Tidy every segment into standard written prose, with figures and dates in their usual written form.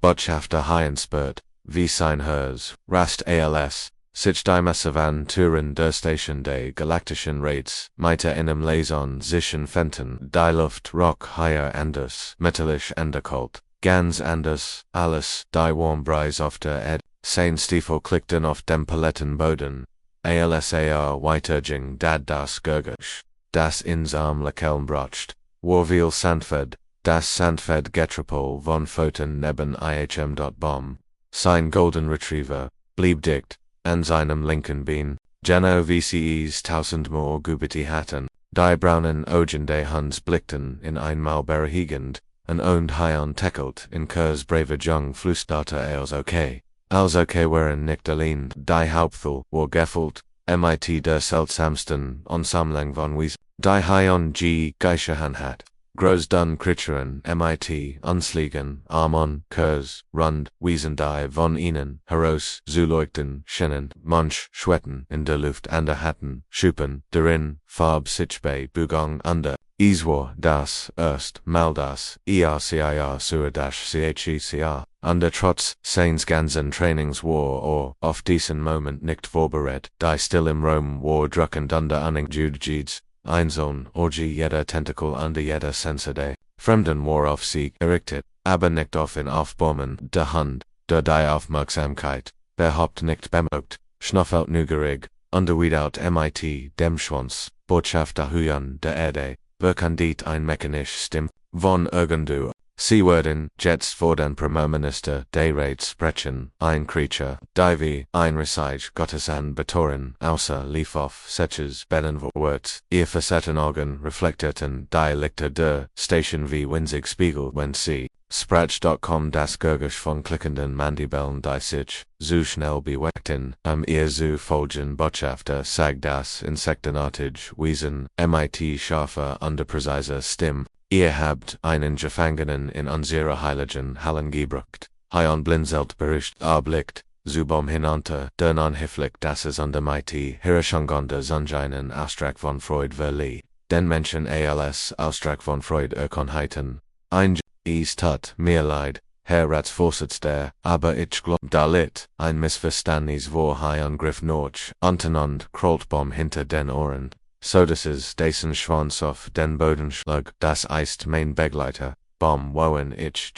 Botschafter Heinspert, wie sein Hers, Rast als, sich die Massavan Turin der Station des Galaktischen Rates, Mite einem Lason sich Fenten, die Luft Rock higher anders, metallisch anderkult, ganz anders, alles, die Warmbreis auf der Ed, sein Stiefel klickten auf dem Palettenboden, alsar Weiterging dad das Gurgisch, das insam Lakeln bracht, Warvil Sandfed, das Sandfed Getrapol von Pfoten neben ihm.bom, sein Golden Retriever, blieb dicht, an seinem linken Bein, Jano VCEs tausendmal Gubiti hatten, die braunen Augen des Hunds blickten in einmal berechigend, und Hion teckelt in Kurs brave Jung Flüsterte als okay waren nicht allein, die Hauptthal war gefüllt, mit der seltsamsten Ansammlung von Wies, die Hion Geischerhan hat. Groß dun Kricheren, mit, Unslegen, Armon, Kurs, Rund, Wiesen die von ihnen, heraus, zuleuchten, scheinen, manch, schwetten, in der Luft an der Hatten, schupen, darin, Farb sich bei Bugang under, Iswar, das, erst, mal das, ERCIR CHECR, under trotz, seines ganzen Trainings war auf diesen Moment nicht vorbereitet, die still im Raum war druckend under Anning Judejieds, Einzeln, Orgie jeder Tentakel under jeder Sensade, Fremden war auf sie errichtet, aber nicht auf ihn aufbäumen, der Hand, der die Aufmerksamkeit, behaupt nicht bemerkt, schnuffelt nügerig, under without mit, dem Schwanz, Botschafter Huyan, der Erde, verkandit ein mechanisch Stimm, von irgendu, sie werden, jetzt vor den Premierminister, des Rates sprechen, ein Creature, die wie, ein Reseich Gottesan betoren, außer lief auf, seches Benenworts, ihr facetten Augen reflektierten, die Lichter der Station wie winzig Spiegel, wenn sie, Sprach.com das Gurgisch von klickenden Mandibeln die sich, so schnell beweckten, ihr zu folgen Botschafter sagt das insektenartig Wesen, mit scharfer underpräziser Stimm, ihr habt einen Gefangenen in unsere heiligen Hallen gebracht, Hion blinzelt bericht erblickt, Zubom hinunter, der non-Hiflik das es under mit Hirschungonder Sonnenscheinen Austrag von Freud verlieh, den Menschen als Austrag von Freud Erkonheiten, ein Es tut mir leid, Herr Ratsvorsitzender, aber ich glaub da litt ein Missverständnis vor Hion Griff Norch, untereinander Krolltbom hinter den Ohren, so dass es dessen Schwanz auf den Boden schlug, das ist mein Begleiter, Bom woen ich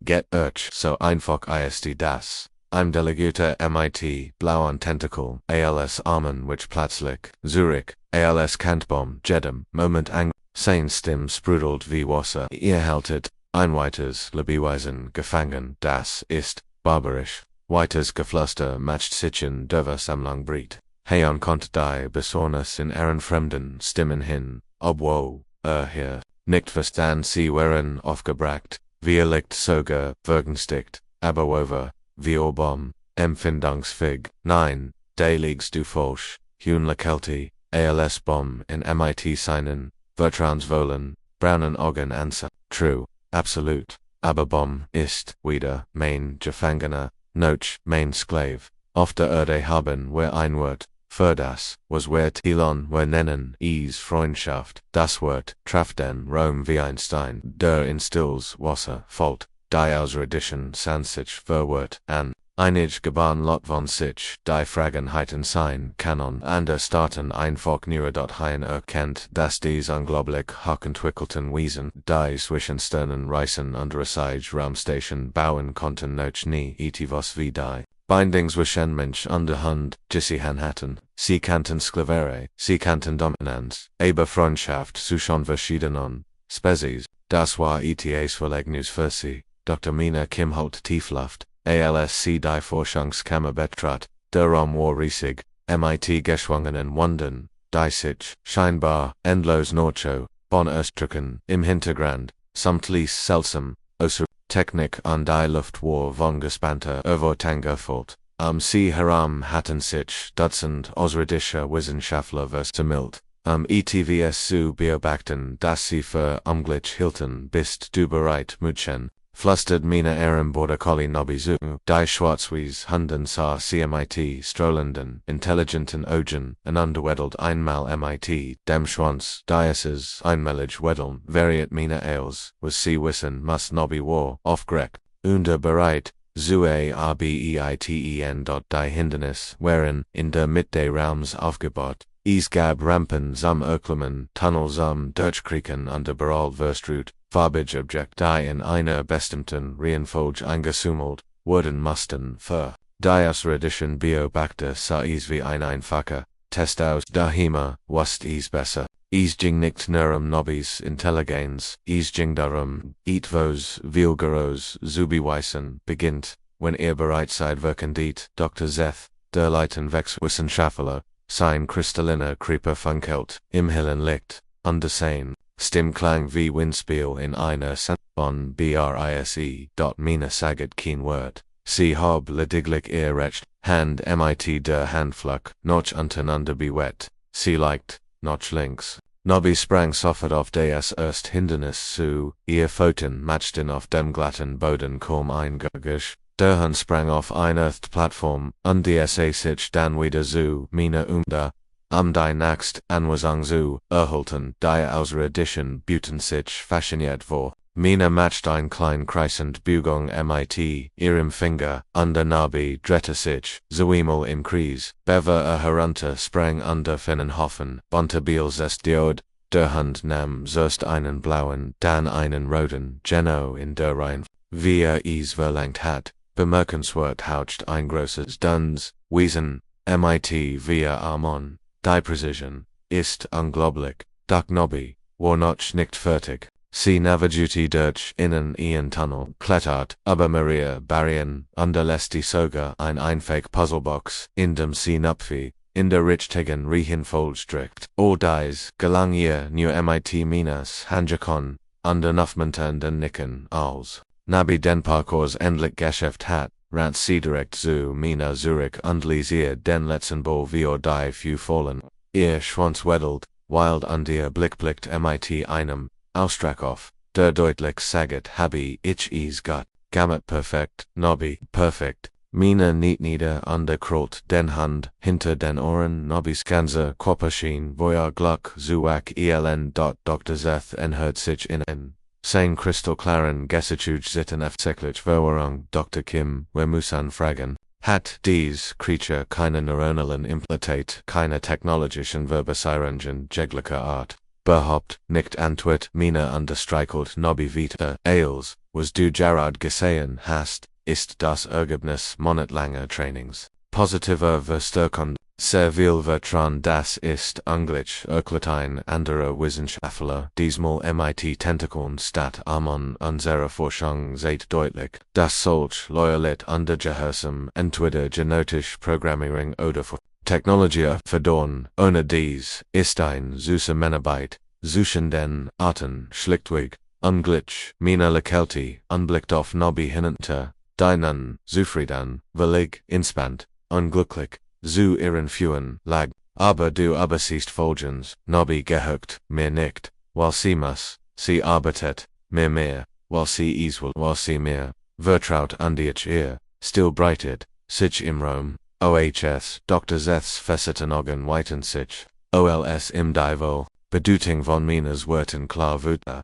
get so einfach ist das. Ein Delegierter mit, blauen Tentakel, als Armen which plötzlich, Zurich, als Kantbom, Jedem, Moment ang, sein Stimm sprudelt wie Wasser, ihr haltet, ein weiters Lebewesen gefangen, das ist, barbarisch, weiters Geflüster matcht sich in der Versammlung briet. Heon konnte die Besorgnis in ihren fremden Stimmen hin, obwohl, hier, nicht verstand sie waren aufgebracht, wir liegt sogar, vergenstigt, aber over, wir obom, empfindungsfähig, nein, de liegst du falsch, hun lakelti, als bom in mit seinen, Vertrauensvollen, braunen Augen ansa, true, absolut, aber bom ist, wieder, mein Gefangener, noch, mein Sklave, auf der Erde haben wir ein Wort, für das, was wir Tilon nennen, Freundschaft, das Wort, traf den Rom wie ein Stein, der instills Wasser, folgt, die Ausredition san sich verwort, an, einig geban lot von sich, die Fragenheiten sein, Kanon, ander starten einfach nur dort hein erkennt, dass dies unglaublich hochentwickelten Wesen, die zwischen Sternen reisen und Reseige Raumstation bauen konnten noch nie etwas wie die. Bindings zwischen Mensch und Hund, sie hatten, sie kannten Sklevere, sie kannten Dominanz, aber Freundschaft zwischen verschiedenen Spezies, das war ETAs Verlegnus für sie, Dr. Mina Kimholt Tiefluft, ALSC die Forschungskammer betrat, der Raum war riesig, mit geschwungenen Wunden, die sich, scheinbar, endlos Norcho, bon Östdrücken, im Hintergrund, samtlich seltsam, außer Technik an die Luft war von gespannter Erwartung erfüllt. Sie herum hatten sich Dutzend ausländische Wissenschaftler versammelt, ETVS zu beobachten, dass sie für unglücklich hielten, bist du bereit, Mädchen, flüstert Mina ihrem Border Collie Nobby zu, die Schwarzwies Hunden sah sie mit strollenden, intelligenten Augen, unterwedelt einmal mit, dem Schwanz, dieses einmalig Wedeln, variiert Mina als, was sie wissen muss Nobby war, aufgeregt, bereit, zu arbeiten. Die Hindernis, wherein, in der Mitte Raums aufgebaut, es gab Rampen zum Erklimmen, Tunnel zum Durchkriechen und überall Verstrut, farbige Objekt die in einer bestimmten Reihenfolge eingesammelt wurden mussten, für die Ausredischen Beobachter sah es wie ein einfacher Test aus, daher wusste es besser. Es ging nicht nur Nobbys Intelligenz, es ging darum, etwas Wilgeros zu beweisen, beginnt, wenn bereits seit Wirkendiet, Dr. Zeth, der Leitenwechswissenschaftler, sein kristalliner Creeper funkelt, im hellen Licht, undersehen, Stimmklang wie Windspiel in einer Science-Fiction brise. Mina saget kein Wort. Sie hab lediglich ihr Recht, Hand mit der Handfläche, noch untereinander bewegt, sie leicht, noch links. Nobby sprang sofort auf das erste Hindernis zu, ihr Pfoten machten auf dem glatten Boden kaum ein Geräusch. Der Hund sprang auf eine Plattform, und sich dann wieder zu Mina da. Die nächste Anweisung zu erhalten, die Außerirdischen Buten sich fasziniert war. Mina macht ein klein kreisend Bewegung mit ihrem Finger, und der Nobby drehte sich, zweimal im Kreis, bevor herunter sprang und der Finnenhofen, bunte Biels Diod. Der Hund nahm zuerst einen blauen, dann einen roten, genau in der Reihe, wie es verlangt hat. Bemerkenswert haucht ein großes Duns, Wesen, mit via Armon. Die Precision ist unglaublich, doch Nobby war noch nicht fertig. Sie navigierte durch ihren Tunnel, klettert über Maria Barrieren, unterlässt sogar ein einfache Puzzlebox, in dem sie Napfi, in der richtigen Reihenfolge strikt. All dies gelang ihr nur mit Minas Handjekon, und ernüchternden Nicken als. Nabi den Parcours endlich geschafft hat, rat sie direkt zu Mina Zurich und ließ ihr den letzten Ball vor die Füße fallen. Ihr Schwanz wedelt, wild und ihr Blick blickt mit einem Ausdruck auf, der deutlich sagt habe ich es Gott, gamut perfekt, Nobby, perfekt. Mina niet nieder und der krollt den Hand hinter den Ohren. Nobbys ganze Körper schien voller Glück zu elend. Dr. Zeth hört sich in sein kristallklaren Gesicht zitten effektiv Verwirrung. Dr. Kim, wir müssen fragen, hat dies Creature keine neuronalen Implantate, keine technologischen Verbesserungen jeglicher Art? Behaupt, nicht antwort Mina unterstreichelt Nobby wieder, als, was du Gerard gesehen hast, ist das Ergebnis monatelanger Trainings. Positiver Verstärkung, sehr viel Vertrauen, das ist ungleich ein anderer Wissenschaftler, diesmal mit Tentakeln statt Armon unserer Forschung seht deutlich, dass solch Loyalität unter Gehorsam entweder genetisch Programmierung oder Technologie verdorren. Ohne dies ist ein Zusammenarbeit zwischen den Arten schlichtweg ungleich. Mina lächelte, blickt auf Nobby hinunter. Die nun, zufrieden, willig, inspannt, unglücklich, zu ihren Füßen lag, aber du übersiehst Folgens, Nobby gehört, mir nicht, weil sie muss, sie arbeitet, mir mehr, weil sie es will, weil sie mehr, vertraut und ihr, still breitet, sich im Raum, OHS, Dr. Zeths fesseten Augen weiten sich, OLS im Divo, Bedeutung von Minas Worten klar wurde,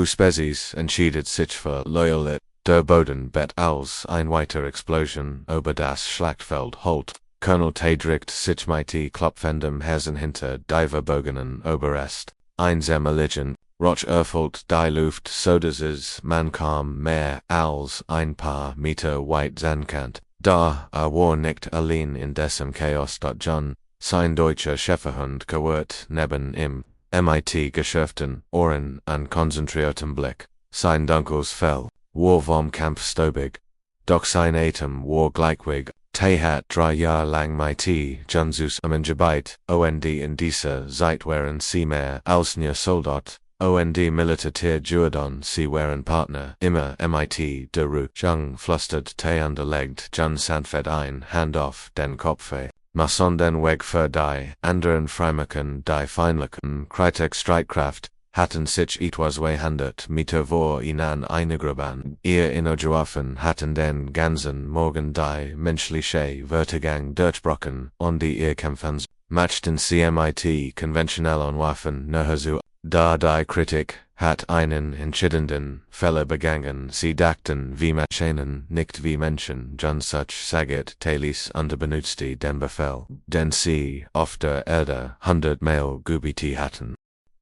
Spezies entscheidet sich für Loyalität. Der Boden bett als ein weiter Explosion über das Schlachtfeld holt. Colonel trägt sich mit klopfendem Herzen hinter die verbogenen Oberst. Einsame Legend, Roch erfüllt die Luft, so dass es man kaum mehr als ein paar Meter weit sein kann. Da war nicht allein in dessen Chaos. John, sein deutscher Schäferhund gehört neben ihm, mit geschärften Ohren und konzentriertem Blick. Sein dunkles Fell war vom Kampf staubig, doch sein Atem war gleichweg. Hat 3 Jahre lang mit John zusammengearbeitet, und in dieser Zeit waren sie mehr als nur Soldat, und Militär Jordan, sie waren Partner, immer mit der Rüstung flüstert und legt John sanft ein Hand auf den Kopf. Mason den Weg für die anderen Freimachen, die feindlichen Kriegstreitkraft, hatten sich etwas geändert mit vor ihnen eingegraben. Ihr Innergeworfen hatten den ganzen Morgen die menschliche Wertegang durchbrochen, und ihr Kämpfens machten sie mit konventionellen Waffen nahezu. Da die Kritik hat einen entschiedenen Fälle begangen, sie dachten wie Maschinen, nicht wie Menschen, John Such Saget Talis unterbenutzte den Befehl, den sie auf der Erde 100-mal geübt hatten.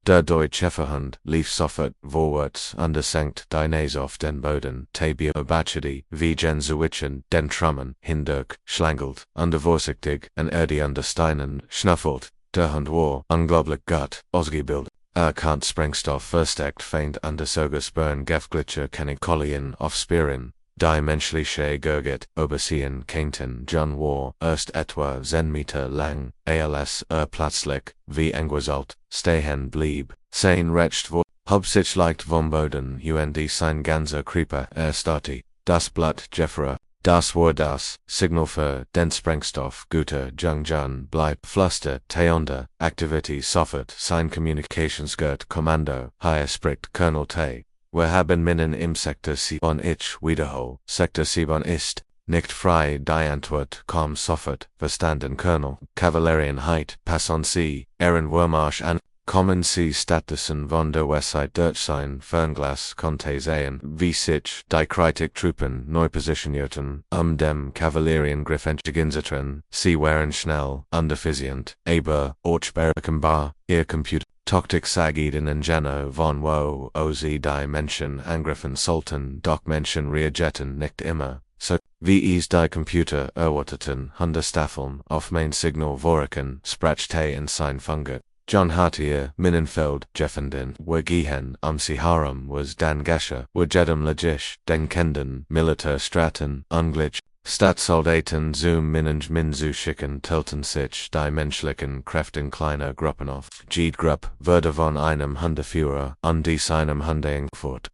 Der deutsche Verhund lief sofort vorwärts und sank Diners auf den Boden, Tabia Obachidi, wie Jensuichen, den Trummen, hindurch, schlangelt, vorsichtig, die Steinen, schnuffelt, der Hund war, unglaublich gut, ausgebildet. Kant Sprengstoff versteckt feint Soges Burn Gefglitsche Kanikolien aufspielen, die menschliche Gurgit, Obersehen Kenten John war, erst etwa 10 Meter lang, als plötzlich, wie angesalzt, stehen blieb, sein recht war, hauptsächlich leicht vom Boden, sein ganzer Creeper starrte, das Blatt Jeffra. Das war das Signal für den Sprengstoff, guter Jungjun bleib Fluster, Teonda, Activity sofort, sein Communicationsgurt Kommando, hier spricht Colonel T. Wir haben Minen im Sektor 7 ich wiederhole, Sektor 7 ist nicht frei, die Antwort kam sofort, verstanden Colonel, Kavallerienheit, passen Sie, Ehrenwürmarsch an. Kommen Sie stattdessen von der Westside durch sein Fernglas konnte sehen, wie sich die Kritik-Truppen neu positionierten, dem Kavalleriengriff entgegenzutreten. Sie waren schnell und effizient, aber berechenbar, ihr Computer. Taktik sagte ihnen genau von wo sie die Menschen angriffen sollten, doch Menschen reagierten nicht immer, so wie es die Computer erwarteten, Staffeln auf mein Signal vorrücken, sprachte in sein Funke. John Hartier, Minenfeld, Jeffenden, wir gehen, sie Harum was Dan Gescher, wir jedem Legisch, den Kenden, Militär Straten, Unglich, Stadtsoldaten zum Min zu schicken, telten sich die menschlichen Kräften kleiner Gruppen auf. Jede Gruppe wurde von einem Hundeführer, seinem Hunde engfort,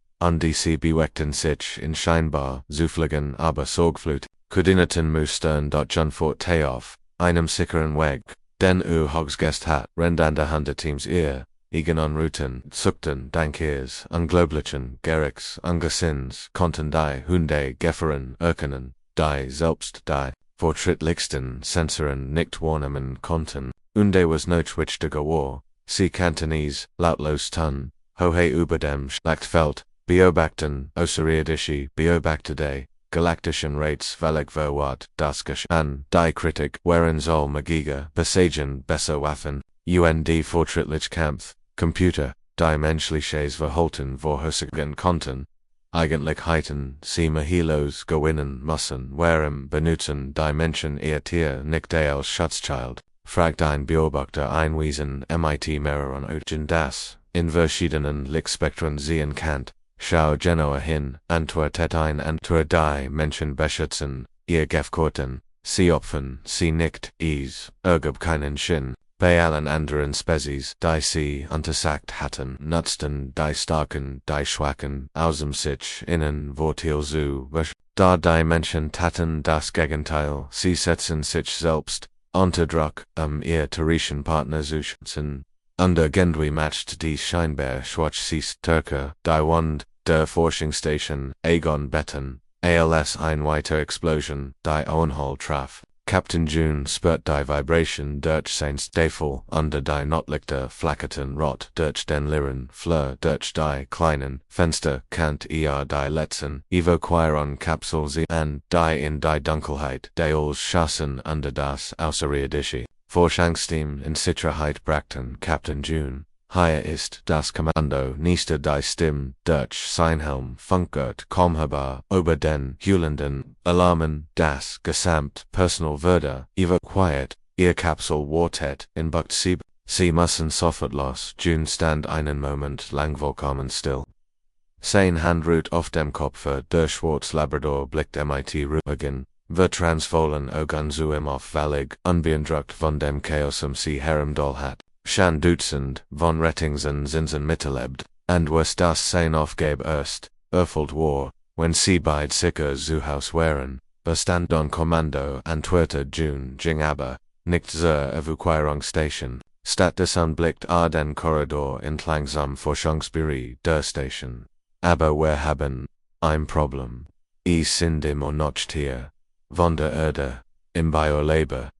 sie bewegten sich in scheinbar zufälligen aber sorgflut, koordinierten Mustern dort John forte auf, einem sicheren Weg. Den Hogsgest hat, rendande Hundeteams igen Routen, zuckten, Dankiers, unglaublichen, Gericks, Ungesins, konnten die Hunde Gefahren erkennen, die selbst die fortschrittlichsten Sensoren nicht wahrnehmen konnten, was notwendiger war, sie Cantonese, lautlos tun, hohe über dem Schlachtfeld, beobachten, außerirdische, beobachtete, Galaktischen Rates völlig verwahrt, das Geschehen, die Kritik, waren soll Magiga, Besagen, besser Waffen, fortschrittlich Kampf, Computer, die menschliches Verhalten vorhersagen konnten. Eigentlichkeiten, sie Mahilos gewinnen müssen, warum benutzen die Menschen ihr Tier nicht als Schutzschild, fragt ein Beobachter einwiesen mehreren Orten das, in verschiedenen Lichtspektren sehen kann. Schau genauer hin, antwortet ein Antwort die Menschen beschützen, ihr Gefährten, sie opfern, sie nicht, ergab keinen Sinn, bei allen anderen Spezies, die sie untersagt hatten, nutzten die Starken, die Schwachen, außem sich innen Vorteil zu, da die Menschen taten das Gegenteil, sie setzen sich selbst, unter Druck, ihr tyrischen Partner zu schützen. Gendui matcht die scheinbar schwarz Türke, die Wand, der Forschungsstation, Agon Betten, als ein weiter Explosion, die Owenhall traf. Captain June spürt die Vibration durch sein Staffel die Notlichter flackerten rot durch den leeren Flur durch die kleinen Fenster kennt ihr die letzten Evakuierung-Kapsel sie an, die in die Dunkelheit des Schassen das Außerirdische Forschungsteam in Sicherheit brachten. Captain June. Hier ist das Kommando nächste die Stimme durch sein Helm funkert kaum über den hüllenden Alarmen, das gesamt Personal wurde evakuiert, ihr Kapsel wartet in Bucht 7. Sie müssen sofort los. June stand einen Moment lang vollkommen still. Sein Hand ruht auf dem Kopfe, der Schwarz Labrador blickt ruhigen, vertransvollen Augen zu ihm auf völlig unbeeindruckt von dem Chaos sie herumdol hat. Schon Dutzend von Rettingen Zinsen miterlebt, was das sein Aufgabe erst, erfüllt war, wenn sie beide sicher zu Haus waren, bestand don Kommando antwortet June ging aber, nicht zur Evakuierungsstation, stattdessen blickt den Korridor entlang zum Forschungsbüro der Station. Aber wir haben ein Problem. Sind immer noch hier, von der Erde, im Biolabor.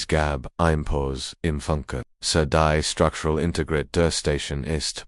Gab ein Pause im Funke, so die Structural Integrit der Station ist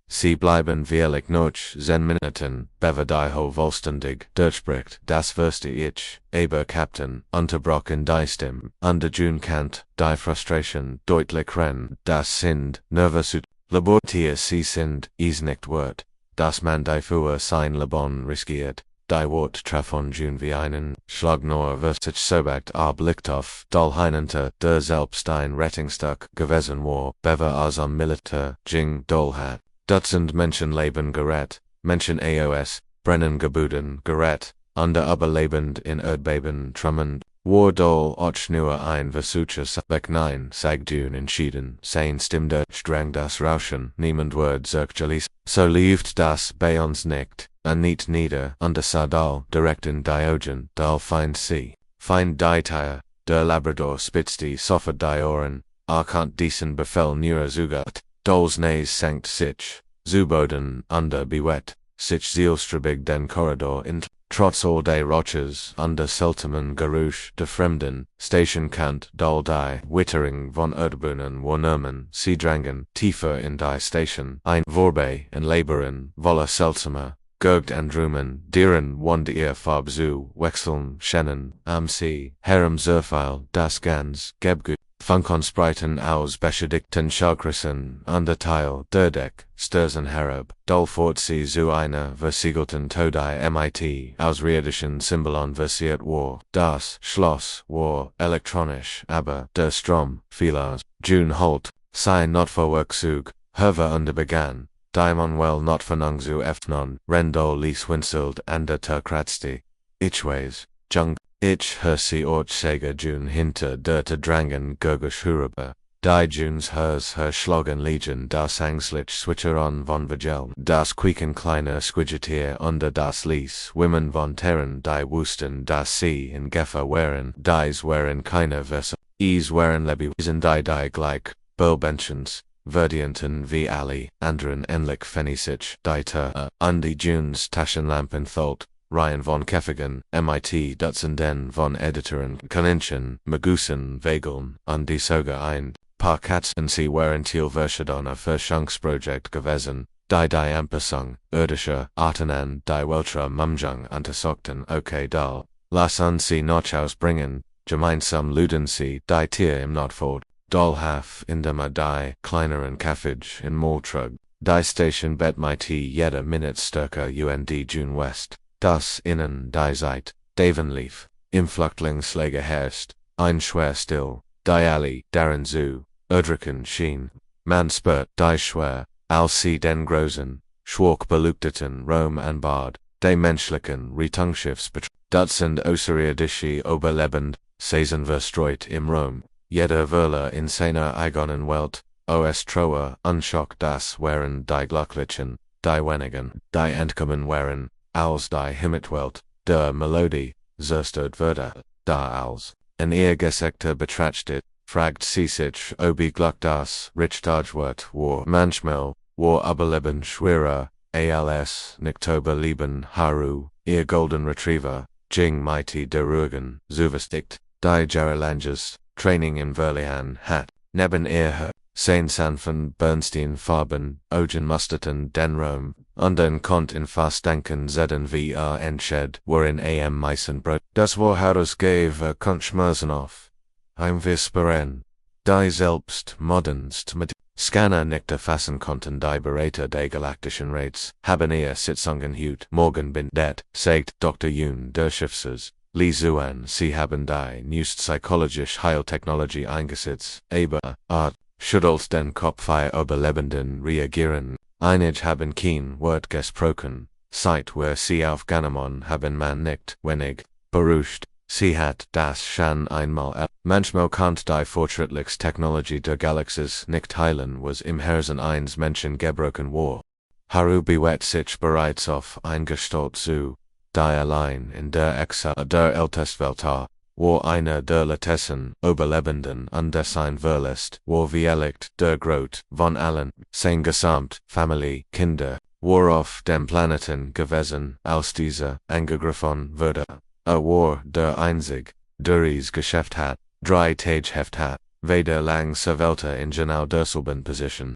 Sie bleiben wirklich noch 10 Minuten, bever die ho vollständig durchbricht, das verste ich, aber Captain, unterbrochen die Stimme, under June Kant, die Frustration, deutlich renn, das sind, Nervosität, Labortier sie sind, is nicht wert, dass man die für sein Leben riskiert. Die Wort treffen June wie einen Schlag nur sich sobald Blick auf Dolheinente, der selbst ein Rettungsstück gewesen war, bever als am Militär, Jing Dolhat. Dutzend Menschenleben gerett, Menschen AOS, brennen Gebuden gerett, under Überlebend in Erdbeben trümmend, war doll och nur ein Versuches weg nein, sagt June entschieden, sein Stimme streng das Rauschen, niemand wird zurückgelassen, so lieft das bei uns nicht. Nicht nieder, under Sardal, direkt in Diogen, dal find sie. Find die Tier, der Labrador spitzt die Soffer die Ohren, kant diesen Befehl nur zugat, dolls Nays sankt sich, Zuboden, under bewet, sich zielstrebig den Korridor in, trotz all die Roches, under seltemen Geruch de Fremden, Station Kant, dal die, Wittering von Erdbunen Warnermen, sie drangen, tiefer in die Station, ein Vorbei, in Laboren, voller seltsamer, Gurgt Andrumen, Dieren wand ihr Farb zu, wechseln, schennen, am See, Herem Zerfeil, das ganz, Gebgut, Funkonspreiten aus beschädigten Schalkrissen, Underteil, Derdeck, Sturzen Herab, Dolfort sie zu einer versiegelten Todei MIT, aus riedischen Symbolon versiert war, das Schloss war elektronisch, aber der Strom, vielas, June Holt, sei Notvorwerkzug, Herver underbegann. Manuel not vernung Efnon, Rendol lies winselt ander Terkratsti. Ichways, Jung, ich hersi ort Sega June hinter der Drangen Gurgisch Huruba. Die Junes her Schlagen Legion das Angslich Switcheron von Vigel. Das Quieken kleiner Squidgetier under das Lies, Women von Terren die Wusten das sie in Geffer wären, dies wären keine Verse, wären Lebewesen die gleich, Burbenchens. Verdienten wie Ali, anderen ähnlich Fenisic, Dieter, Undi Junes Taschenlampen Tholt, Ryan von Keffigan, MIT Dutzenden von Editoren, Kaninchen, Magusen, Vageln, Undi Soga ein, Paar Katzen sie waren Thiel Verschadona Forschungsprojekt gewesen, die Ampersung, Irdische, Artenan, die Weltra Mumjung untersuchten okay Dal, lass uns sie noch ausbringen, gemeinsam luden sie die Tier im Nordfort. Dollhalf in der die kleineren Kaffage in Maltrug, die Station bet mit jeder Minute stärker und June West, das innen die Zeit, Davenleaf, im Flüchtlingsläger herrscht, ein schwer still, die Allee, darin zu, Erdricken schien, man spürt die schwer, als sie den großen, schwach beleuchteten Rom anbad, die menschlichen Rettungsschiffs Dutzend außerirdische Oberlebend, Saison verstreut im Rom. Jeder Wörler in seiner eigenen Welt, os Troer, unschock das wären die Glücklichen, die wenigen, die entkommen wären, als die Himmelwelt, der Melodie, zerstört würde, da als, in ihr Gesächte betrachtet, fragt sie sich, ob Glück das, Richtagewort, war manchmal, war Überleben schwerer, als nicht Überleben Haru, ihr Golden Retriever, Jing mighty der Rugen, zuversicht, die Jaralanges, Training in Verlian hat, neben ihr sein Sanfen Bernstein Farben, Ogen Musterten den Rom, und kont in fast denken zeden wie entsched, worin am Meisenbrot, das war herausgeber Konschmerzen auf. Heim Visperen, die selbst modernst mit Scanner nicht erfassen konnten die Berater der Galaktischen Rates, haben ihr Sitzungen hüt, morgen bin det, sagt Dr. Yoon der Schiffses. Li Zuan, sie haben die Newst psychologisch Heiltechnologie eingesetzt, aber, schüttelt den Kopf Überlebenden reagieren, einige haben kein Wort gesprochen, seit wer sie auf Ganemon haben man nicht, wenig, beruhigt, sie hat das schon einmal manchmal konnte die fortschrittlichste Technologie der Galaxies nicht heilen was im Herzen eines Menschen gebrochen war. Haru bewegt sich bereits auf eingestalt zu, die allein in der Exa der Ältestweltar, war einer der letzten Überlebenden und sein Verlust, war wirklich der Grot von allen, sein gesamt, Familie, Kinder, war auf dem Planeten gewesen, als dieser angegriffen wurde. War der einzig, Duris Geschäft hat, 3 Tage Heft hat, weder lang Servelta in genau derselben Position,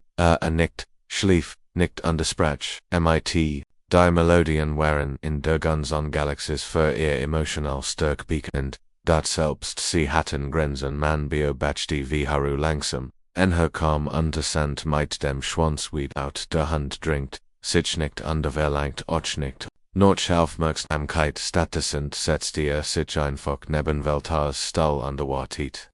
nicht, schlief, nicht undersprach, MIT, die Melodien waren in der ganzen Galaxis für ihr emotional sterk bekannt, dat selbst sie hatten Grenzen man beobachte wie Haru langsam, herkam untersand mit dem Schwanzweed out der Hand dringt, sich nicht underverlangt och nicht. Noch Aufmerksamkeit stattdessen setzte sich einfach neben Weltars Stall wartet,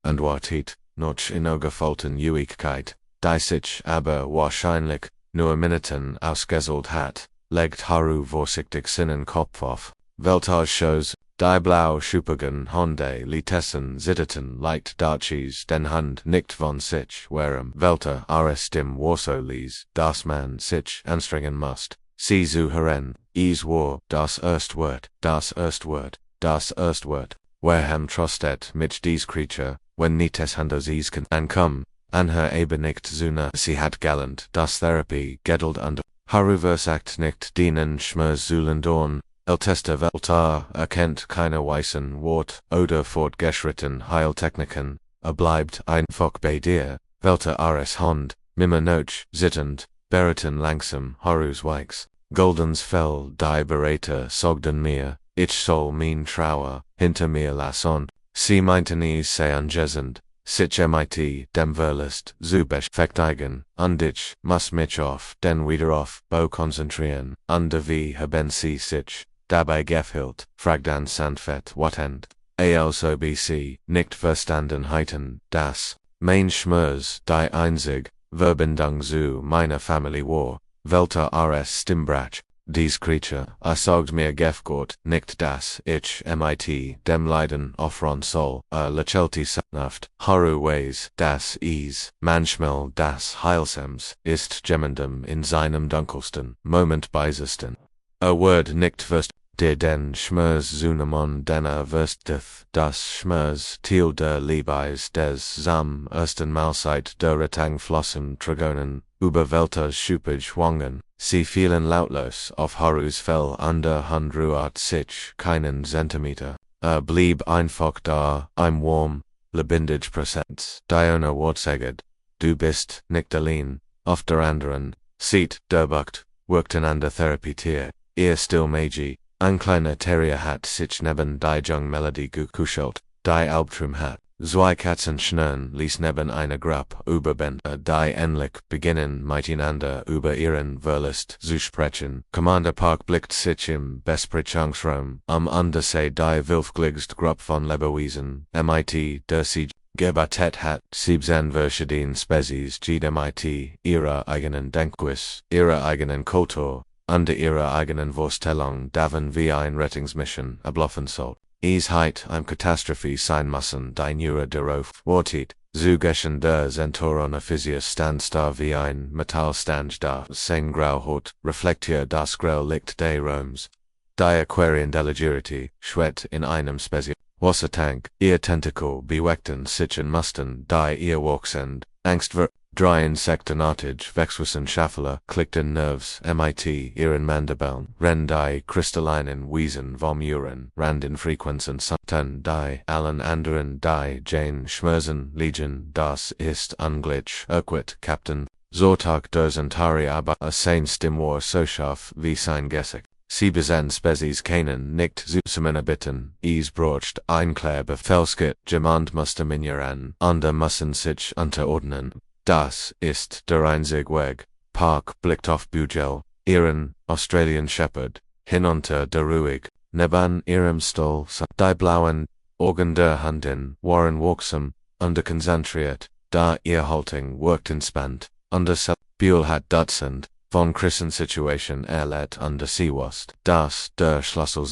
noch in augefolten Uigkeit, die sich aber wahrscheinlich nur Minuten ausgesollt hat, legt Haru vorsichtig seinen Kopf auf. Weltars Shows, die blau schuppigen Hunde Litessen zitterten leicht Darchies den Hand nicht von sich warum Welter dem Warso ließ, dass man sich anstrengen musst. Sie zuhören, es war das erste Wort, Warham trustet mit dies Creature, wenn nicht es anders es kann ankommen, her eben nicht zuna sie hat galant, das Therapie geduld und Haru versagt nicht denen Schmerz zulendorn, ältester Weltar erkennt keine weißen Wort oder fortgeschritten Heiltechniken, bleibt einfach bei dir, Welter Hund, nimmer noch, zitternd, beraten langsam Harus Weichs, Goldens Fell die Berater sogden mir, ich soll mein Trauer hinter mir lassen, sie meinten es sei angesend, sich mit dem Verlust zu beschäftigen, und ich muss mich auf den Wiederauf Bau konzentrieren, und wie haben sie sich dabei gefühlt, fragten sanft watend, also bc nicht verstandenheiten, das mein Schmerz die einzig Verbindung zu meiner Familie war, welcher Stimmbrach, dies Creature, sagt mir gefgott nicht dass ich mit dem Leiden offern soll, lächelte sanft, Haru weiß, dass es manchmal das Heilsams ist jemandem in seinem dunkelsten Moment beisesten. Word nicht verst, der den Schmerz zunemon denner versteth, das Schmerz Thiel der Liebes des ersten Mahlzeit der Retangflossen Trigonen, über Welters Schupage wangen, sie fielen lautlos auf Harus Fell der Hand ruht sich keinen Zentimeter, blieb einfach da, warm, lebendig Präsenz, Diana Wortsäget, du bist nicht allein, auf der anderen, sieht, der Bucht, wirkten an der Therapie still Meiji, ein kleiner Terrier hat sich neben die Jung Melodie gekuschelt, die Albtraum hat, zwei Katzen schnurren ließ neben einer Gruppe Überbänder, die endlich beginnen miteinander über ihren Verlust zu sprechen. Commander Park blickt sich im Besprechungsraum, Undersee die wilfgligst Gruppe von Lebewesen, mit der sie gebetet hat, 17 verschiedene Spezies mit ihrer eigenen Denkweise, ihrer eigenen Kultur, unter ihrer eigenen Vorstellung davon wie ein Rettungsmission ablaufen soll. Es heit Katastrophe sein müssen, die nur darauf wartet, zu geschehen der Zentorone Physius stand da wie ein Metallstand da, sein grau Haut reflektiert das grau Licht des Raums. Die Aquarian Delegirity schwett in einem Spezial Wassertank, ihr Tentakel beweckten sich mussten, die ihr wachsend, Angst drei insektenartig Wechselwissenschaftler klickten Nerves mit ihren Mandibeln, die kristallinen Wesen vom Urin, randen Frequenzen santen die allen anderen die Jane schmerzen Legion, das ist unglitch, Captain, Zortag der Centauri aber sein Stimm war so scharf wie sein Gesicht. Sie besahen Spezies keinen nicht zu bitten, es brocht ein klar Befehlsgit, jemand musste mir an, andere müssen sich unterordnen. Das ist der einzige Weg. Park blickt auf Bugel, ihren Australian Shepherd, hinunter der ruhig, neben ihrem Stall, die blauen Augen der Hündin waren wirksam, konzentriert, da ihr Haltung wirkt entspannt, Buell hat Dutzend von Krisensituation erlebt sie wusste, dass der Schlüssel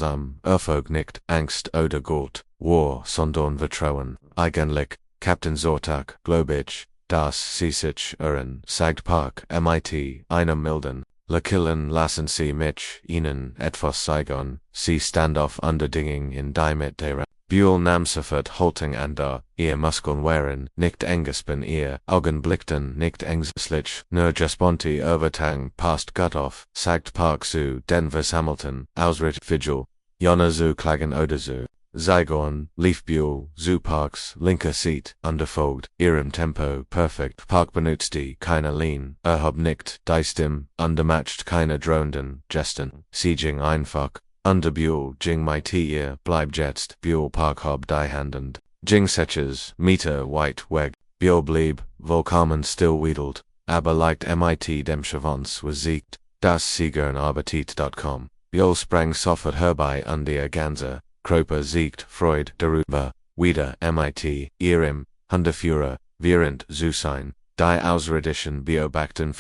Erfolg nicht Angst oder Gold war, sondern Vertrauen. Eigentlich, Captain Zortag, glaube ich, dass sie sich irren, sagt Park mit einem milden Lächeln lassen sie mich ihnen etwas zeigen, sie stand auf Underdinging in die mit der Buell nahm sofort Haltung an da, ihr Muskeln waren nicht angespannt, ihr Augen blickten nicht ängstlich, nur gespannt Overtang passt gut auf, sagt Park zu den Versammelten, Ausritt Vigil, Jona zu klagen oder zu Zygon, Leafbuhl, Zooparks, Linker Seat, Underfold, Ihrem Tempo, Perfect, Park benutzte, keine Lean, nicht, Diestim, Undermatched, keine Drohenden, Gesten, Sieging einfach, Underbuhl, Jing my Tier, Bleib jetzt, Buhl Park Hob die Handend, Jing Setches, Meter White Weg, Buhl blieb, Vollkommen still wiedelt, aber leicht mit dem Chavance was siegt, das Siegern Arbeitet.com, Buhl sprang sofort herbei an der Ganze, Kroper siegt, Freud, darüber, wieder, mit, Ihrem, Hundeführer, während zu sein, die Ausredischen beobachten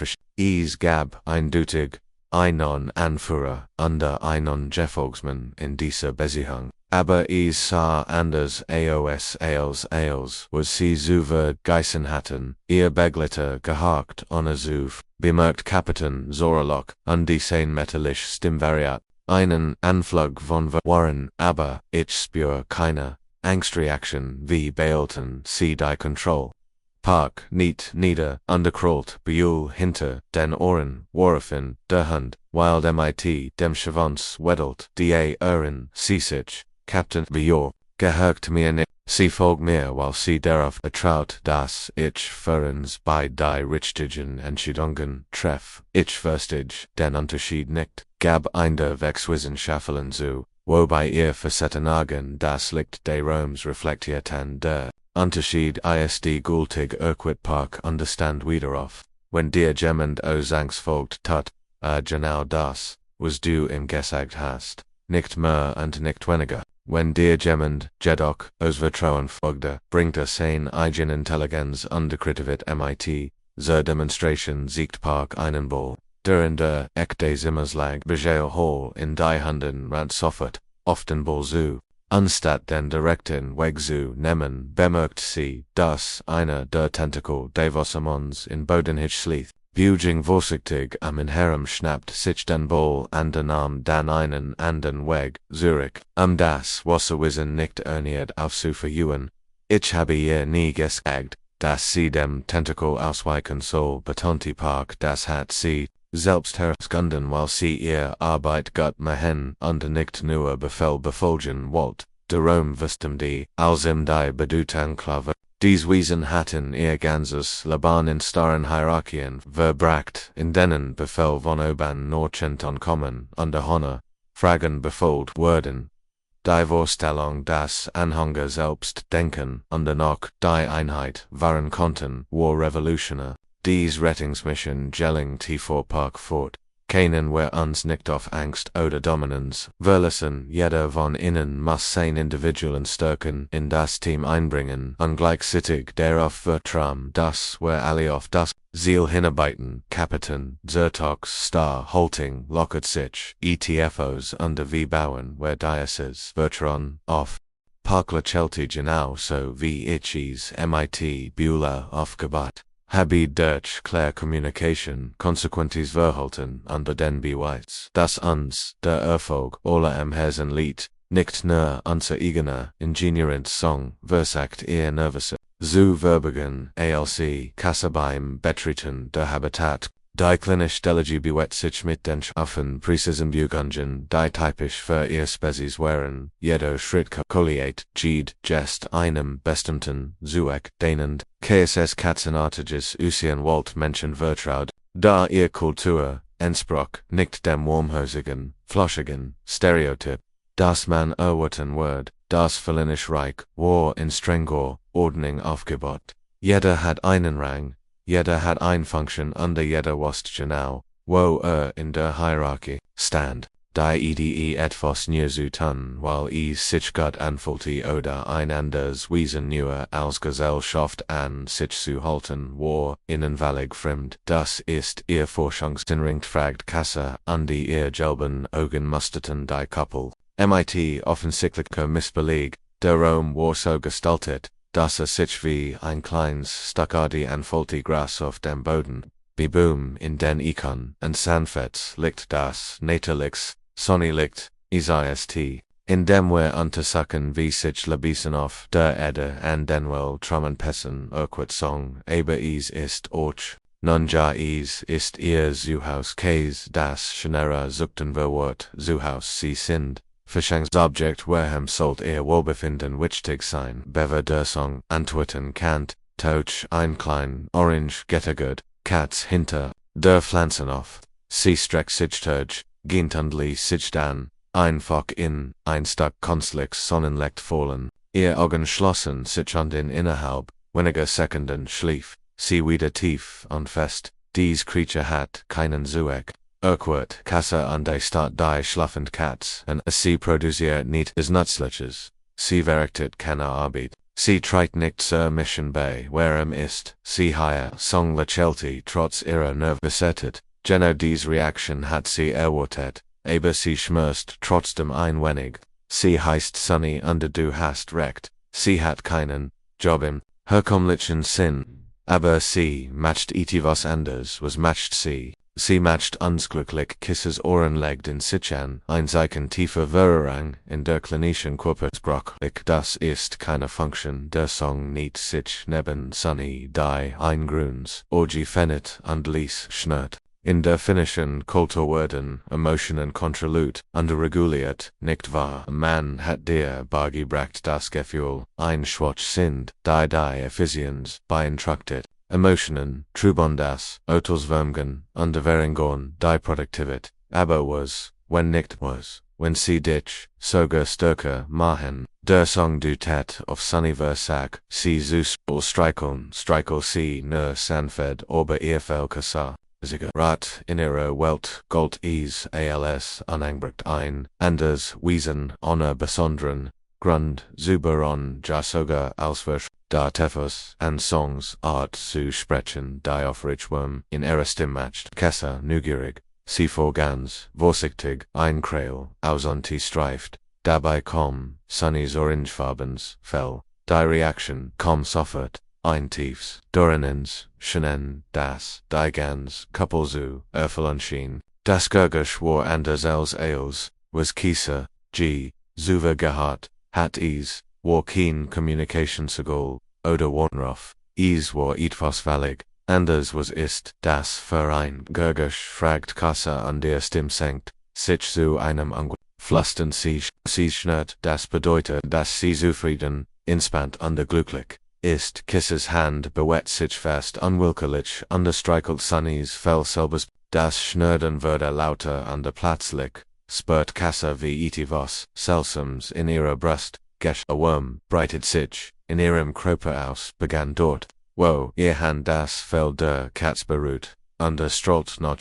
gab eindeutig, einen Anführer, under einen Gefolgsmann in dieser Beziehung, aber sah anders als was sie zu geißen hatten, ihr Begleiter gehakt ohne bemerkt Kapitän Zorlock, und die sein metallisch Stimmvariat, einen Anflug von Warren, aber ich spür keine Angstreaktion wie behalten sie die Kontrolle. Park, niet nieder, underkrollt, Buhl hinter den Ohren, worfen, der Hand, while mit dem Schwanz wedelt, die Ohren, sie sich, Captain Buhl, gehört mir nicht, sie folgt mir, while sie darauf betraut, dass ich führens bei die richtigen Entscheidungen treff, ich verstig, den Unterschied nicht, gab der Wechswissenschaften zu, wobei ihr Versetenagen das Licht des Raums reflektiert an der Unterschied ist gültig Park understand wiederauf, wenn dir jemand aus Angst folgt tat, genau das, was du ihm gesagt hast, nicht mehr und nicht weniger, wenn dir jemand, jedoch, aus Vertrauen folgte, bringt sein eigen Intelligenz underkritivit mit, zur Demonstration siegt Park einen Bull, der in der des Zimmerslag Begeo Hall in die Handen rant sofort, oft den Bull zu. Anstatt den direkten Weg zu nehmen, bemerkt sie, dass einer der Tentakel des Wassermanns in Bodenhitch schließt. Buging vorsichtig am Inherem schnappt sich den Bull an den Arm dann einen anderen Weg, Zurich, das Wasserwisen nicht erniert aufzuverjühen. Ich habe ihr nie gesagt, dass sie dem Tentakel ausweichen soll, betonte Park, das hat sie selbst herausgefunden, weil sie ihr Arbeit gut machen und nicht nur Befehl befolgen wollt. Darum wussten die, als die Bedeutung dies Wesen hatten ihr ganzes Leben in starren Hierarchien verbracht, in denen Befehl von oben nur kommen und Honor, Fragen befolgt wurden. Die Vorstellung, dass Anhänger selbst denken und noch die Einheit wahren konnten, war revolutionär. Dies Rettungsmission gelling vor Park fort. Keinen wir uns nicht auf Angst oder Dominanz verlassen, jeder von ihnen muss sein Individuen stärken in das Team einbringen und gleichzeitig darauf vertrauen, dass wir alle auf das Ziel hinarbeiten. Kapitän Zertox Star Halting lockert sich, ETFOs unter wie bauen wir dieses Vertrauen auf. Park Lachelti genau so wie ich mit Beulah aufgebaut. Habe durch Claire Communication Konsequenties verhalten unter den Beweis, dass uns der Erfolg aller am Herzen liegt, nicht nur unser eigener Ingenierend Song versagt eher nervöse. Zu verbergen, ALC, Kasse beim Betreten der Habitat, die klinisch Delegee bewegt sich mit den Schaffen präzisen Bugungen, die typisch für ihr Spezies wären, jeder Schritt kalkuliert, jest einem bestimmten Zweck dienend, KSS katzenartiges Walt Menschen vertraut, da ihr Kultur entsprach nicht dem warmhausigen, floschigen Stereotyp, das man erwarten wird, das Verlinisch Reich war in strenger Ordnung aufgebaut. Jeder hat einen Rang, jeder hat eine Funktion und jeder wusste genau, wo in der Hierarchie stand. Die etwas nie zu tun, weil sich gut anfühlte oder ein anderes Wesen nur als Gesellschaft an sich zu halten war ihnen völlig fremd. Das ist ihr Forschungsinricht, fragt Kasse, und die ihr gelben Augen musterten die Koppel. Mit offensichtlicher Missbeleg, der Raum war so gestaltet, dass sich wie ein kleines Stuckadi anfühlte Gras auf dem Boden. Beboom in den Ikon und sanftes Licht das Naturlichs, Sonnenlicht, ist, in dem wir untersuchen wie sich Lebesen auf der Erde an den Weltraumen Song, aber ist auch, nun ja ist ihr Zuhaus das schnellere suchten wir Zuhaus sie sind. Verschenksobjekt Wareham Salt eher Wohlbefinden Wichtig sein Bever der Song Antworten Kant Touch Einklein Orange Gettergood Katz hinter der Pflanzen auf Sie Streck Sichturge Gintundli Sichdan Einfach in Einstuck Konstlicks Sonnenlicht fallen Ihr Augen schlossen sich und in innerhalb weniger Sekunden schlief sie wieder tief und fest dies Creature hat keinen Zueck Urquhart Kassa und die Stadt die schlafend Katz und sie produziert nicht des Nützliches sie verrichtet keine Arbeit sie trägt nicht zur Mission bei Wareham ist sie higher Song Lachelti trotz ihrer Nerv besettet Genau dies Reaction hat sie erwartet aber sie schmerzt trotzdem ein wenig sie heißt Sunny und du hast recht sie hat keinen Job im herkömmlichen Sinn aber sie matcht etwas anders was matcht sie matcht unglücklich Kisses Ohren legt in sich an ein Zeichen tiefer Verrang in der klinischen Körpersprachlich das ist keine Function der Song nicht sich neben Sunny die ein Grüns Orgi Fennet und Lies schnurrt in der finnischen Kulturwörtern Emotionen kontrolliert und reguliert nicht wahr man hat der beigebracht das Gefühl ein Schwach sind die Effizienz beeinträchtigt Emotionen, Trubondas, Otelswürmgen, Unterwährungen, die Produktivität, aber was, wenn nicht was, wenn sie dich, sogar stärker machen, der Song du Tat auf Sunny Versag, sie süß, streichel sie nur sanfed, aber ihr Felkassa, Rat in ihrer Welt, Gold als unangebracht ein, anders Wiesen, Honor besonderen, Grund, Zuberon, ja sogar Auswirsch, da Tefos, and Songs, Art zu sprechen, die aufrichtig in ihrer Stimme matcht, Kessa, neugierig, sie vorgans, vorsichtig, einkräl, ausonti streift, dabei Sunnys orangefarbens, fell, die Reaction, sofort, ein tiefs, Dorinens, Schenen, das, die Gans, Kuppelzu, Erfelunschien, das Gurgeschwor anders als, was Kieser, G, Zuver gehabt, hat war kein Kommunikationsegel, oder Warnruf, war etwas fällig, anders was ist, das Verein, Gurgesch fragt Kassa an der Stimme senkt, sich zu einem Flüstern sie schnurrt, das bedeutet, dass sie zufrieden, inspannt und glücklich ist, Kisses Hand bewegt sich fest unwillkürlich, streichelt Sunnys Fell selbst, das Schnurren würde lauter und plötzlich, spürt Kassa wie etwas Seltsames in ihrer Brust, a Wurm, breitet sich, in ihrem Körper aus, begann dort, wo, ihr Hand das Fell der Katz beruht, strahlt noch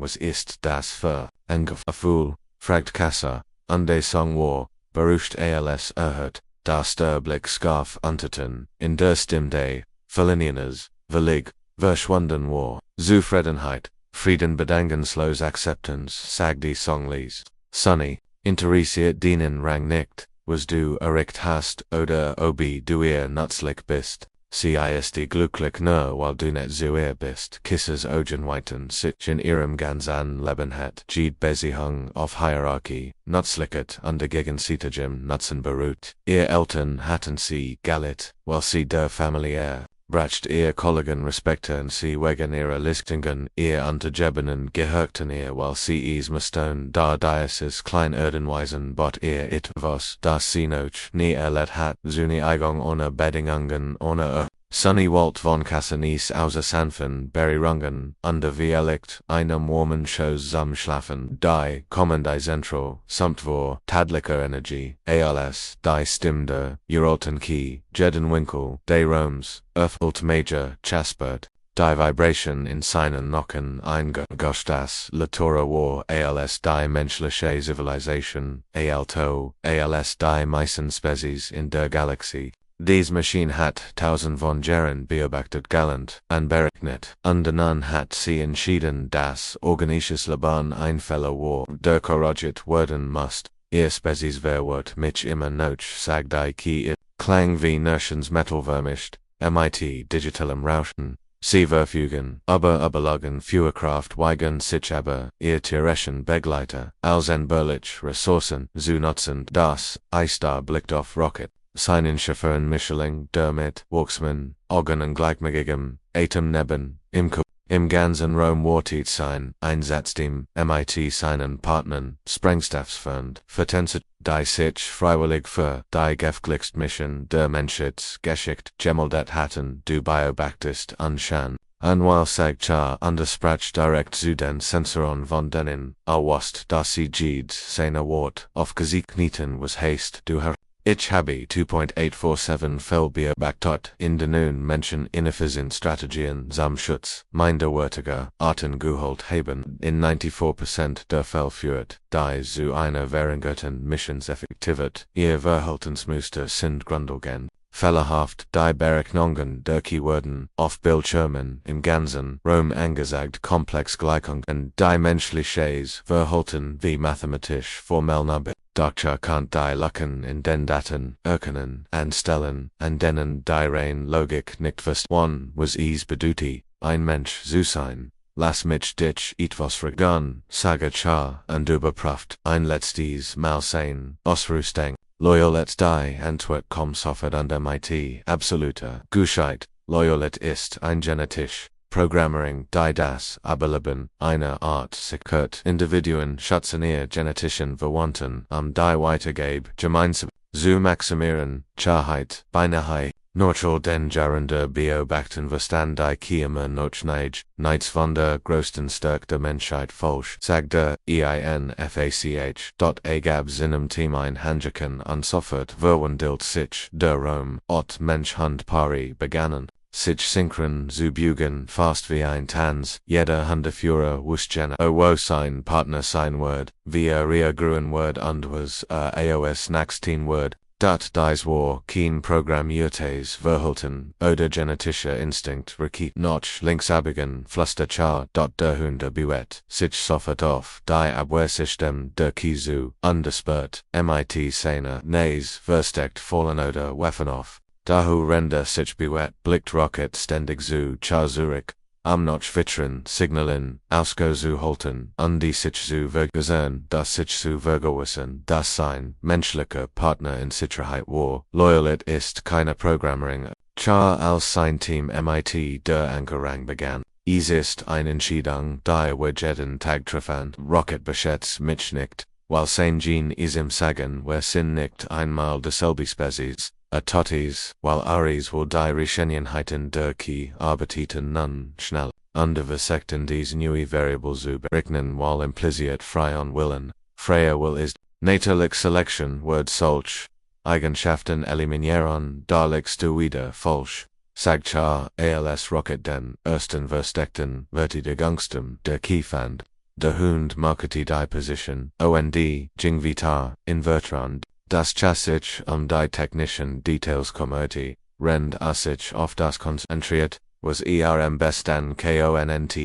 was ist das für ein Gefühl, fragt Kassa, und der Song war, beruhigt als erhört, das der Blick scharf unterten, in der Stimme der Verlinienes, willig, verschwunden war, Zufriedenheit, Frieden bedingungslos Akzeptanz, sagt die Songlies, Sunny, interessiert dienen Rang nicht, was du erregt hast oder ob du ihr nützlich bist, sie ist glücklich nur weil du nicht so bist, Kisses Augen weiten sich in ihrem ganzen Leben hat, Jede Beziehung auf Hierarchie, Nützlichkeit und gegenseitigem Nutzen beruht, ihr Eltern hatten sie galit, weil sie der Familie bracht ihr Kollegen respektieren sie wegen ihrer Listungen, ihr Untergebenen gehörten ihr weil sie mussten, da dieses Kleinördenweisen bot ihr etwas, das sie noch nie erlebt hat, seine Eigung ohne Bedingungen ohne Sunny Walt von Kassanis außer Sanfen, Berryrungen, wie erlicht, einem warmen Schoß zusammenschlafen, die, kommende Zentro, samt tadlicher Energie, als, die Stimme der, Uralten Key, Jeden Winkel, de Roms, Ult Major, Chaspert, die Vibration in seinen Nocken eingegossen das Latora war als die menschliche Zivilisation, alto, als die meisten Spezies in der Galaxie. Diese Maschine hat tausend von Jahren beobachtet galant, berechnet, und dann hat sie entschieden, dass organisches Leben ein Fehler war, der korrigiert werden muss. Ihr Spezies wird mich immer noch, sagt die Key klang wie Nerschens Metalvermischt, mit digitalem Rauschen. Sie verfügen, aber überlagen Führerkraft wegen sich aber, ihr tierischen Begleiter, als Berlich Ressourcen zu nutzen, das, Eistar blickt auf Rocket. Seinen Chauffeuren Mischling, Dermit, Walksman, Organen gleichmäßigem, Atem neben, im Im ganzen Rom wartet sein Einsatzteam, MIT seinen Partnern, Sprengstafsfund, vertenset, die sich freiwillig für die Geflichtmission der Menschheit geschickt, gemeldet hatten, du Beobachtest anschauen. Anwil Sagchar undersprach direkt zu den Sensoren von denen, awast dass sie jedes seiner Wort aufgezeichnet was heißt du her. Ich habe 2.847 Fell beobachtet in den Menschen inefficient Strategien zum Schutz minderwertiger Arten geholt haben. In 94% der Fälle führt die zu einer verringerten Missionseffektivität. Ihr Verhaltensmuster sind grundlegend fehlerhaft, die Berechnungen der Keywörter auf Bildschirmen im ganzen Rom angesagt Komplexgleichungen die menschliches Verhalten wie mathematisch formell nabe. Doctor kann die Lücken in den Daten erkennen anstellen, an denen die rein Logik nicht verstanden was es bedeutet, ein Mensch zu sein. Lass mich dich etwas fragen, sage Char und überprüft ein letztes Mal sein Ausrüstung. Loyalit die Antwort kommt sofort under MIT absoluter Gushite. Loyalit ist ein genetisch Programmering die das Ableben einer Art sichert Individuen schützen ihr genetischen Verwandten die Weitergabe gemeinsam zu maximieren, Klarheit, beinahe, neutral den Jarender beobachten Verstand die Kieme Notchnage, nichts von der größten Stärke der Menschheit falsch, sagte INFACH. Agab seinem Team ein Handjacken und sofort verwandelt sich der Rom, Mensch Hund Pari begannen. Sich synchron zu bügen fast wie ein Tanz, jeder Hundeführer wusste wo sein Partner sein Word, wie reagieren Word und was AOS nächsten Word, dat dies war kein programmiertes Verhalten oder genetischer Instinkt rekiet noch linksabigen Flüsterchar. Der Hunde buet sich sofort auf die Abwehrsystem der Kizu underspurt, MIT seine Nays versteckt fallen oder Waffen auf. Dahu render sich bewet blickt Rocket ständig zu Char Zurich, noch Wittern signalen, Ausgo zu halten, die sich zu vergewissern, dass sich zu vergewissen, dass sein menschlicher Partner in Sicherheit war. Loyalit ist keine Programmering. Char als sein Team MIT der Ankerrang begann. Es ist eine Entscheidung, die wir jeden Tag treffen. Rocket beschätzt mich nicht, weil sein Gen ist im Sagen, wir sind nicht einmal dieselbe Spezies. Totis, while Aries will die Rechenjenheiten der Key arbeiteten nun schnell, underversekten dies neue Variable zu berechnen, while impliziert freien Willen. Freier Will ist natürlich Selection Word solch Eigenschaften eliminieren, darlegst du wieder falsch. Sagchar als Rocket den ersten versteckten Vertigangstem der Keyfand. Der Hund markete die Position, OND, Jingvitar, Invertrand. Das Chasich die technischen Details kümmerte, rend sich auf das konzentriert, was am besten konnte.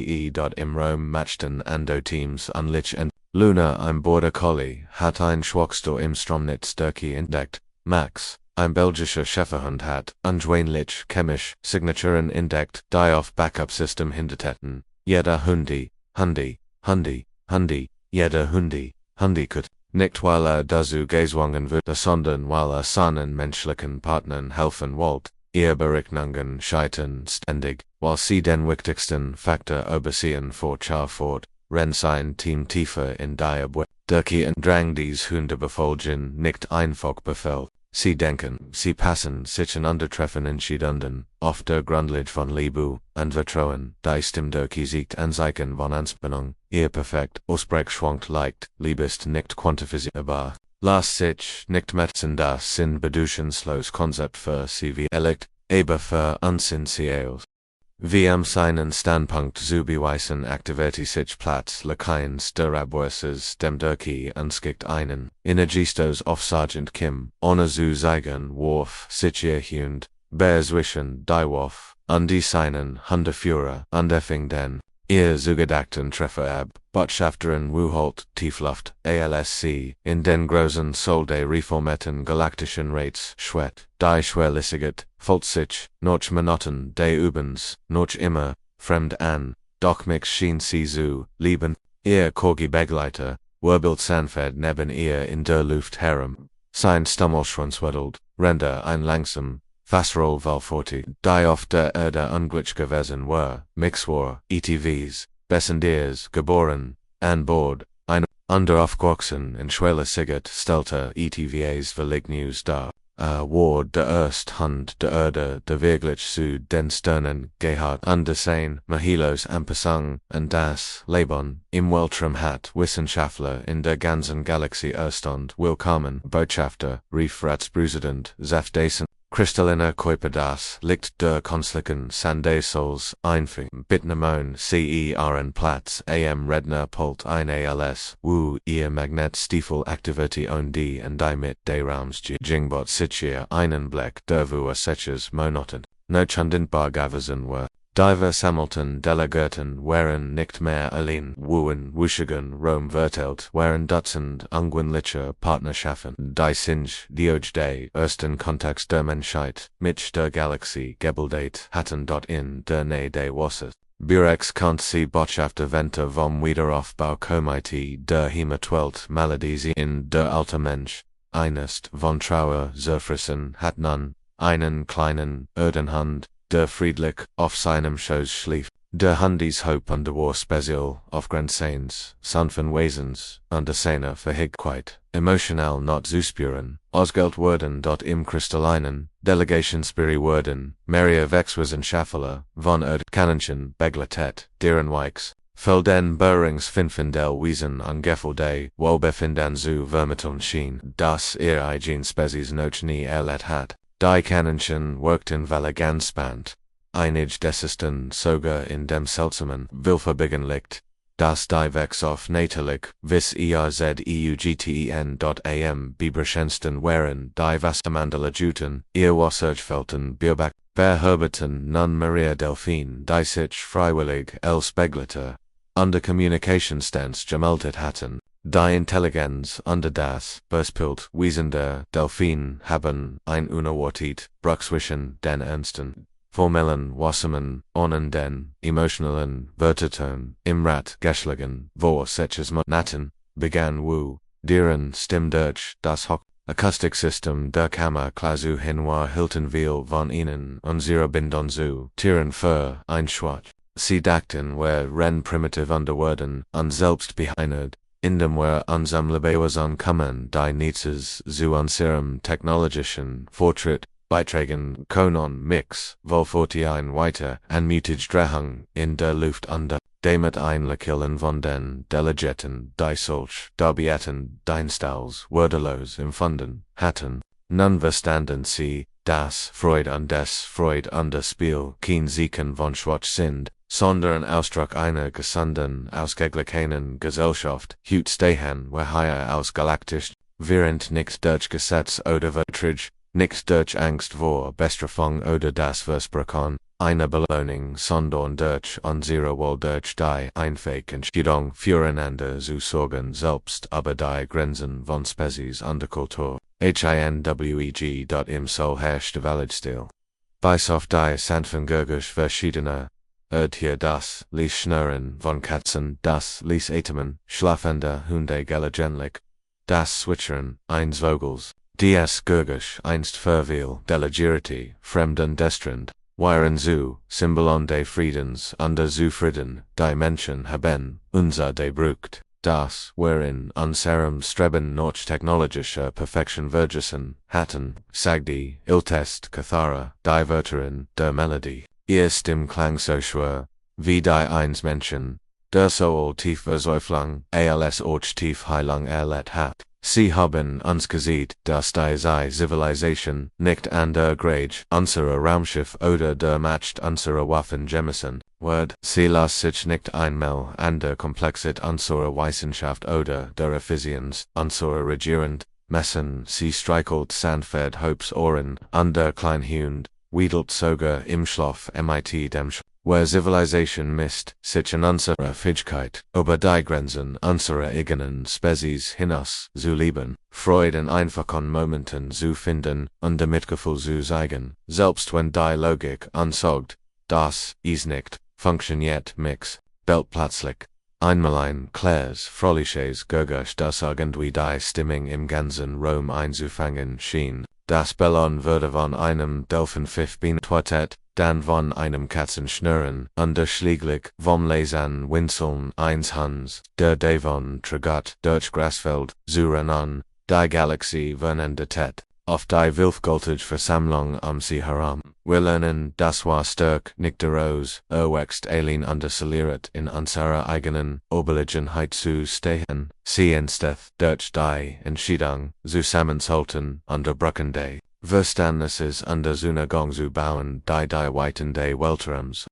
Im Rom matchten ando Teams unlich und Luna ein Border Collie hat ein Schwachstel im Stromnitz der Key entdeckt, Max, ein belgischer Schäferhund hat ungewöhnlich chemisch Signaturen entdeckt, die auf Backup-System hintertäten. Jeder Hundi, jeder Hundi kut. Nicht weil dazu gezwungen wird, sondern weil seinen menschlichen Partnern helfen wollt, ihr Berechnungen scheitern ständig, weil sie den wichtigsten Faktor übersehen vor Char fort, rennt sein Team tiefer in die Abwehr. Der Drang dies Hunde befolgen nicht einfach Befehl, sie denken, sie passen sich einander treffen Entscheidungen, auf der Grundlage von Liebe und Vertrauen, die Stimme der siegt Anzeichen von Anspannung, ihr perfekt Ausbruch schwankt leicht, Liebe ist nicht quantifizierbar. Lass sich nicht metzen das sind bedeutungslos Konzept für sie wie elect, aber für unsensibel. Wie seinen Standpunkt zu beweisen aktivierte sich Platz keins der Abwurses dem Durki anskickt einen, Energiestos auf Sergeant Kim, ohne zu zeigen, warf sich ihr Hund, zwischen die Wurf, die seinen Hundeführer, fing den, ihr zugedachten Treffer ab, Botschafteren Wuholt, Tiefluft, ALSC, in den großen Sol de reformierten Galaktischen Rates, Schwet, die Schwerlissiget, Folgt sich, noch Monoton, de Übens, noch immer, fremd an, doch mich schien sie zu lieben, ihr Corgi-Begleiter, Wurbild sanford neben ihr in der Luft herum, sein Stummelschwanz wedelt, render ein langsam, Fassroll val 40, die auf der Erde unglücklich gewesen were, Mixwar, ETVs, Bessendiers, geboren, an Bord, eine, under aufgewachsen in Schwelle Siget, Stelter, ETVAs Verlignews da. War de Erst Hund de Erde de wirklich zu den Sternen gehabt Undersane, Mahilos Ampasang und das Leben im Weltraum hat Wissenschaftler in der ganzen Galaxie Erstand willkommen Botschafter, Rief Ratsbrüsident, Zafdasen, Kristalliner Kuiper das Licht der Künstlichen Sandesols einfing Bitnemon CERN Platz AM Redner Pult eine als ihr Magnetstiefel Activity und die und die mit de Raums Jingbot Sitchier einen Black dervu Setches Monoten, Nochundinbar Gavesen were. Diver Samilton Delegaten waren nicht mehr allein Wuen Wuschigen Rome vertelt waren Dutzend Unguenliche Partnerschaften die sich die ersten Kontext der Menschheit mit der Galaxie gebildet hatten in der Nähe der Wasser. Burex konnte sie Botschafter Venter vom Wiederaufbau Komitee der Hematwelt Maladies in der alte Mensch, einst von Trauer zerfrissen hat nun einen kleinen Erdenhund, der friedlich auf seinem Schoß schlief, der Hundis Hope und war Special auf Grenzseins, sanften Wesens, und der Szene verhigkeit, emotional not zu spüren, Ausgeld worden im Kristallinen, Delegation Spiri worden, Maria Wechswissenschaftler, von Erdkanonchen, Begletet, deren Wikes, Felden Burrings Finfindel Wiesen an Gefelde, Wohlbefinden zu Vermitteln schien, das eigen Spezies noch nie erlebt hat. Die Kanonchen workten Valagansband. Einig desisten sogar in dem seltsamen Willverbigen liegt, das die Vex auf natalik, vis erzeugt.am Biberschensten waren die Wassermandala Juten, ihr Wasserfelten Bierbach, Verherberten nun Maria Delphine, die sich freiwillig els Begleiter, under Kommunikationsstands gemeldet hatten. Die Intelligenz under das Berspilt Wiesender Delphine haben ein unerwartet Bruch zwischen den ernsten, formellen Wassermann und den emotionalen Wörterton im Rat geschlagen, wo solches Monaten begann deren Stimme durch das Akustiksystem der Kammer Klasu hinwar Hiltonville von ihnen unserer Bindung zu Tieren für einschwach. Sie dachten ren primitiv underwurden und selbst behindert. In dem unserem Lebewesen kommen die Nietzes zu unserem technologischen Fortschritt beitragen können mix, wohlfortieren weiter anmutig Drehung in der Luft under, damit Einlekillen von den Delegierten die solch Darbieten Dienstals würdelos empfunden hatten, nun verstanden sie, dass Freud und des Freud und das Spiel kein Sieken von Schwach sind, sondern Ausdruck einer gesunden, ausgeglichenen Gesellschaft, hut stehen higher aus Galaktisch, während nicht durch Gesetz oder Vertrag, nicht durch Angst vor Bestrafung oder das Versprechen, eine Belohnung, sondern durch unsere Wohl durch die einfache Entscheidung füreinander zu sorgen selbst aber die Grenzen von Spezies und Kultur, hinweg. Im Soul herrscht der Weltstil. Bis auf die sanften Gurgisch verschiedener, hier das, ließ Schnurren von Katzen, das ließ Atmen, schlafende Hunde gelegentlich, das Zwitschern, eins Vogels, dies Gurgisch, einst Verwil, Delegierti, Fremden destrend, waren zu, Symbolon des Friedens, under zu Frieden, die Menschen haben, unser de brucht, das, wherein unserem Streben nach technologischer Perfektion vergessen, hatten, sagdi, Iltest, Cathara, die Wörterin, der Melodie. Ihr Stimm klang so schwer, wie die eins Menschen, der Soul tief versäuflang, als auch tief heilang erlet hat. Sie haben uns gesehen, dass die Zivilisation nicht an der Grage unserer Raumschiff oder der Macht unserer Waffen gemessen wird. Sie las sich nicht einmal an der Komplexität unserer Wissenschaft oder der Effizienz unserer Regierung messen. Sie streichelt sanft Hopes Ohren an der Kleinhund. Wiedelt sogar im Schlaf mit dem where Civilization misst, sich in unserer Fähigkeit, über die Grenzen unserer eigenen Spezies hinaus zu leben, Freude in einfachen Momenten zu finden und damit Gefühl zu zeigen, selbst wenn die Logik ansagt, das ist nicht, funktioniert mix, belt plötzlich. Einmal ein klares, fröhliches Gurgisch, das irgendwie die Stimmung im ganzen Raum einzufangen schien. das Bellon würde von einem Delphin 5 Quartett, dann von einem Katzenschnurren, unterschläglich, vom Lesan Winseln 1 Hans, der Devon Tragot, durch Grasfeld, Zurenon, die Galaxie Vernendetet. Auf die Wilfgültige Versammlung sie herum. Wir lernen, das war stark, nicht daraus, erwächst allein untersoliert in unserer eigenen Oberlegenheit zu stehen, sie entsteht, durch die Entscheidung, zusammenzuhalten, unterbrechende Verständnisses unter Zunagung zu bauen, die Weiten des Weltraums.